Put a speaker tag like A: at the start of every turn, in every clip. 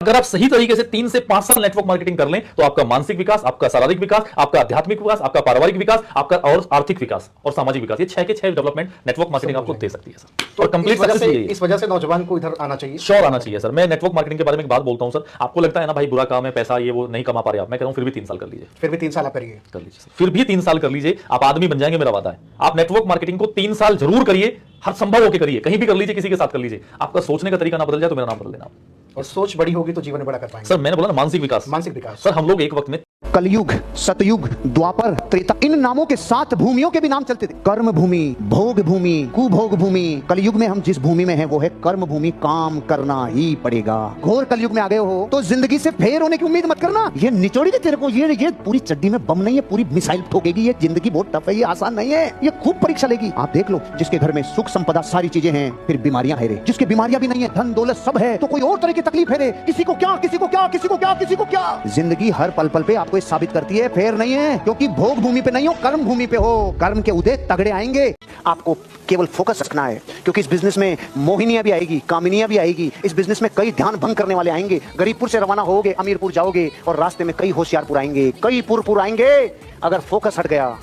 A: अगर आप सही तरीके से 3 से 5 साल नेटवर्क मार्केटिंग कर लें तो आपका मानसिक विकास, आपका शारीरिक विकास, आपका आध्यात्मिक विकास, आपका पारिवारिक विकास, आपका और आर्थिक विकास और सामाजिक विकास, ये 6 के 6 डेवलपमेंट नेटवर्क मार्केटिंग आपको दे सकती है सर।
B: तो
A: और कंप्लीट सक्सेस भी है।
B: इस वजह से नौजवान को इधर आना चाहिए,
A: श्योर आना चाहिए सर। मैं नेटवर्क मार्केटिंग के बारे में एक बात बोलता हूं सर, आपको लगता है ना भाई बुरा काम है, पैसा ये वो नहीं कमा पा रहे आप, मैं कह रहा हूं फिर भी 3 साल कर लीजिए,
B: फिर भी 3 साल आप करिए,
A: कर लीजिए सर, फिर भी 3 साल कर लीजिए, आप आदमी बन जाएंगे, मेरा वादा है। आप नेटवर्क मार्केटिंग को 3 साल जरूर करिए, हर संभव होकर करिए, कहीं भी कर लीजिए, किसी के साथ कर लीजिए। आपका सोचने का तरीका ना बदल जाए तो मेरा नाम बदल देना,
B: और सोच बड़ी होगी तो जीवन में बड़ा कर पाएंगे।
A: सर मैंने बोला ना मानसिक विकास,
B: मानसिक विकास।
A: सर हम लोग एक वक्त में
C: कलयुग, सतयुग, द्वापर, त्रेता, इन नामों के 7 भूमियों के भी नाम चलते थे। कर्म भूमि, भोग भूमि, कुभोग भूमि। कलयुग में हम जिस भूमि में हैं वो है कर्म भूमि, काम करना ही पड़ेगा। घोर कलयुग में आ गए हो तो जिंदगी से फेर होने की उम्मीद मत करना। ये निचोड़ी के तेरे को, ये पूरी चड्डी में बम नहीं है, पूरी मिसाइल ठोकेगी। ये जिंदगी बहुत टफ है, ये आसान नहीं है, ये खूब परीक्षा लेगी। आप देख लो, जिसके घर में सुख संपदा सारी चीजें हैं, फिर बीमारियां है रे। जिसके बीमारियां भी नहीं है, धन दौलत सब है, तो कोई और तरह की तकलीफ है रे। किसी को क्या, किसी को क्या, किसी को क्या, किसी को क्या। जिंदगी हर पल पल पे आपको साबित करती है फेर नहीं है, क्योंकि भोग भूमि पे नहीं हो, कर्म भूमि पे हो। कर्म के उदय तगड़े आएंगे। आपको केवल फोकस रखना है, क्योंकि इस बिजनेस में मोहिनियां भी आएगी, कामिनियां भी आएगी। इस बिजनेस में कई ध्यान भंग करने वाले आएंगे। गरीबपुर से रवाना होगे, अमीरपुर जाओगे और रास्ते में कई होशियारपुर आएंगे, कई पुरपुर आएंगे। अगर फोकस हट गया,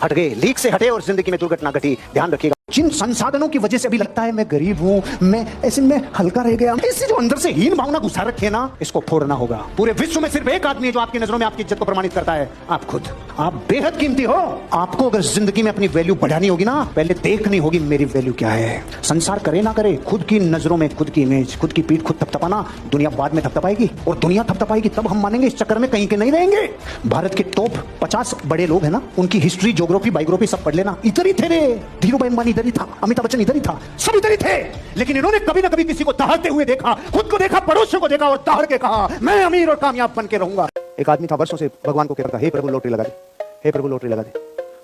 C: हट गए, लीक से हटे और जिंदगी में दुर्घटना घटी, ध्यान रखिएगा। जिन संसाधनों की वजह से अभी लगता है मैं गरीब हूं, मैं ऐसे में हल्का रह गया, इससे जो अंदर से हीन भावना घुसा रखी है ना, इसको फोड़ना होगा। पूरे विश्व में सिर्फ एक आदमी है जो आपकी नजरों में आपकी इज्जत को प्रमाणित करता है, आप खुद। आप बेहद कीमती हो। आपको अगर जिंदगी में अपनी वैल्यू बढ़ानी होगी ना, पहले देखनी होगी मेरी वैल्यू क्या है। संसार करे ना करे, खुद की नजरों में खुद की इमेज, खुद की पीठ खुद थपथपाना, दुनिया बाद में थपथपाएगी। और दुनिया थपथपाएगी तब हम मानेंगे, इस चक्कर में कहीं के नहीं रहेंगे। भारत के टॉप 50 बड़े लोग हैं ना, उनकी हिस्ट्री, ज्योग्राफी, बायोग्राफी सब पढ़ लेना। इधर ही थे रे, धीरूभाई अंबानी इधर ही था, अमिताभ बच्चन इधर ही था, सब इधर ही थे। लेकिन इन्होंने कभी ना कभी किसी को दहाड़ते हुए देखा, खुद को देखा, पड़ोसियों को देखा और दहाड़ के कहा मैं अमीर और कामयाब बन के रहूंगा। एक आदमी था, वर्षों से भगवान को कहता, हे प्रभु लॉटरी लगा दे, हे प्रभु लॉटरी लगा दे।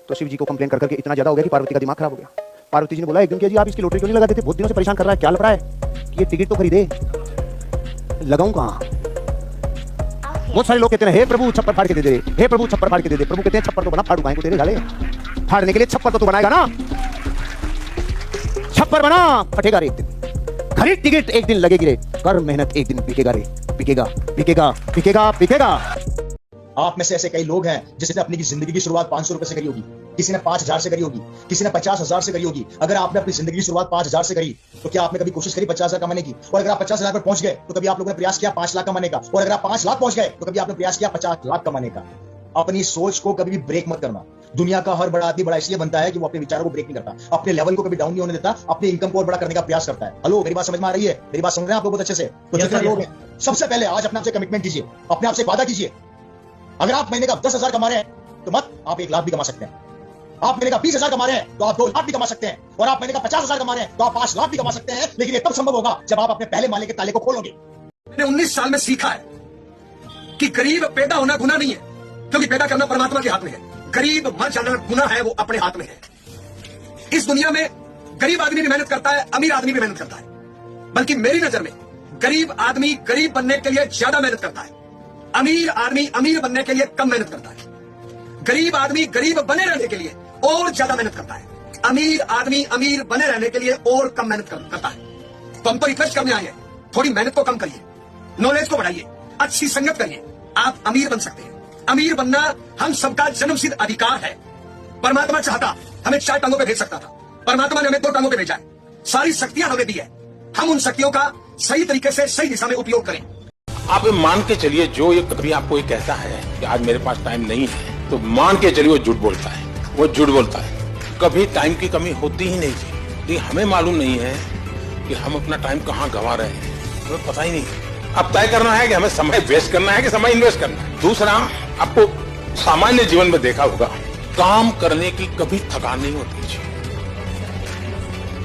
C: तो शिव जी को कंप्लेन करके इतना ज्यादा हो गया कि पार्वती का दिमाग खराब हो गया। पार्वती जी ने बोला एक दिन, जी आप इसकी लॉटरी क्यों नहीं लगाते थे, बहुत दिनों से परेशान कर रहा है, क्या लग रहा है कि ये टिकट तो खरीदे, लगाऊं कहां। बहुत सारे लोग कहते हैं हे प्रभु छप्पर फाड़ के दे दे, हे प्रभु छप्पर फाड़ के दे दे। प्रभु कहते हैं छप्पर तो बना, फाड़ू को तेरे गाले, फाड़ने के लिए छप्पर तो तू बनाएगा ना, छप्पर बना, फटेगा रे एक दिन। खरीद टिकट, एक दिन लगेगी रे, कर मेहनत, एक दिन बिकेगा रे, बिकेगा बिकेगा बिकेगा बिकेगा।
D: आप में से ऐसे कई लोग हैं जिसने अपनी जिंदगी की शुरुआत 500 रुपए से करी होगी, किसी ने 5000 से करी होगी, किसी ने 50,000 से करी होगी। अगर आपने अपनी जिंदगी की शुरुआत 5000 से करी तो क्या आपने कभी कोशिश करी 50,000 कमाने की? और अगर आप 50,000 पर पहुंच गए तो कभी आप लोगों ने प्रयास किया 5 लाख कमाने का? और अगर आप 5 लाख पहुंच गए तो कभी आपने प्रयास किया 50 लाख कमाने का? अपनी सोच को कभी भी ब्रेक मत करना। दुनिया का हर बड़ा आदमी बड़ा इसलिए बनता है कि वो अपने विचारों को ब्रेक नहीं करता, अपने लेवल को कभी डाउन नहीं होने देता, अपने इनकम को और बड़ा करने का प्रयास करता है। हेलो, मेरी बात समझ में आ रही है? मेरी बात सुन रहे हैं आप लोग बहुत अच्छे से? तो जितने लोग हैं, सबसे पहले आज अपने आपसे कमिटमेंट कीजिए, अपने आपसे वादा कीजिए। अगर आप महीने का 10,000 कमा रहे हैं तो मत आप 1 लाख भी कमा सकते हैं। आप महीने का 20,000 कमा रहे हैं तो आप 2 लाख भी कमा सकते हैं। और आप महीने का 50,000 कमा रहे हैं तो आप 5 लाख भी कमा सकते हैं। लेकिन ये तब संभव होगा जब आप अपने पहले माले के ताले को खोलोगे।
E: मैंने 19 साल में सीखा है कि गरीब पैदा होना गुनाह नहीं है, क्योंकि पैदा करना परमात्मा के हाथ में है। गरीब मर जाना गुनाह है, वो अपने हाथ में है। इस दुनिया में गरीब आदमी भी मेहनत करता है, अमीर आदमी भी मेहनत करता है। बल्कि मेरी नजर में गरीब आदमी गरीब बनने के लिए ज्यादा मेहनत करता है, अमीर आदमी अमीर बनने के लिए कम मेहनत करता है। गरीब आदमी गरीब बने रहने के लिए और ज्यादा मेहनत करता है, अमीर आदमी अमीर बने रहने के लिए और कम मेहनत करता है। तो हम तो रिक्वेस्ट करने आए हैं, थोड़ी मेहनत को कम करिए, नॉलेज को बढ़ाइए, अच्छी संगत करिए, आप अमीर बन सकते हैं। अमीर बनना हम सबका जन्मसिद्ध अधिकार है। परमात्मा चाहता हमें 4 टांगों पे भेज सकता था, परमात्मा ने हमें 2 टांगों पे भेजा है। सारी शक्तियां हमें दी है, हम उन शक्तियों का सही तरीके से सही दिशा में उपयोग करें।
F: आप मान के चलिए, जो ये कभी आपको ये कहता है कि आज मेरे पास टाइम नहीं है, तो मान के चलिए वो झूठ बोलता है, वो झूठ बोलता है। कभी टाइम की कमी होती ही नहीं थी। लेकिन हमें मालूम नहीं है कि हम अपना टाइम कहाँ गंवा रहे हैं, हमें पता ही नहीं। अब तय करना है कि हमें समय वेस्ट करना है कि समय इन्वेस्ट करना है। दूसरा, आपको सामान्य जीवन में देखा होगा, काम करने की कभी थकान नहीं होती,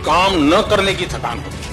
F: काम न करने की थकान होती।